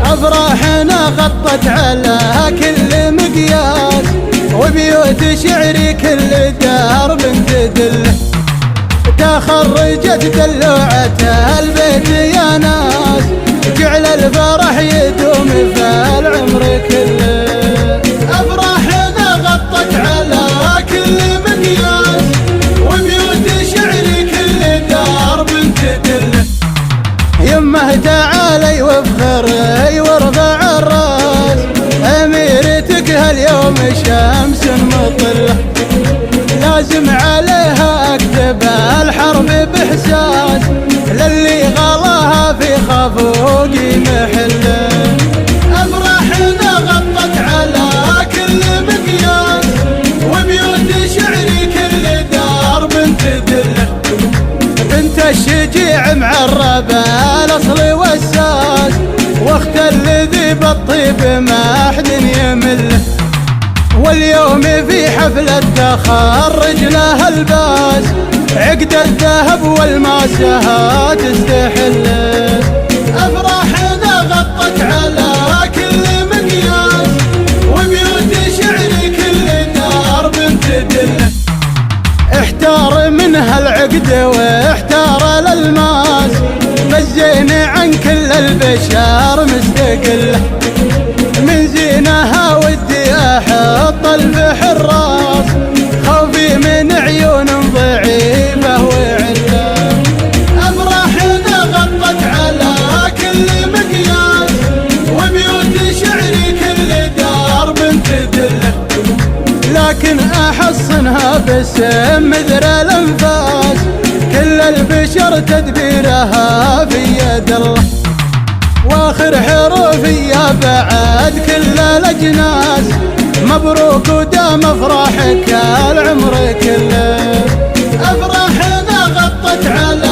أفراحنا غطت على كل مقياس، وبيوت شعري كل درب تدله، تخرجت دلوعة البيت يا ناس، جعل الفرح يدوم في العمر كله. أفراحنا غطت على كل مقياس، وبيوت شعري كل درب تدله، يمه تعالي وافخري وارفع الراس، أميرتك هاليوم شمس مطلة، لازم عليها اكتب الحرب باحساس، للي غلاها في خفوقي محله. افراحنا غطت على كل مقياس، وبيوت شعري كل درب تدله، بنت الشجيع معربه الاصل والساس، واخت الذي بالطيب ما حد يمله، واليوم في حفلة تخرج لها الباس، عقد الذهب والماسها تستحل. أفراحنا غطت على كل مقياس، وبيوت شعري كل درب تدله، احتار منها العقد واحتار الالماس، بالزين عن كل البشر مستقله، من زينها ودي احط البحر راس، خوفي من عيون ضعيفه وعله. افراحنا غطت على كل مقياس، وبيوت شعري كل درب تدله، لكن احصنها باسم مثل الانفاس، كل البشر تدبيرها في يد الله، واخر حروفي بعد كل الاجناس، مبروك ودام افراحك العمر كله. افراحنا غطت على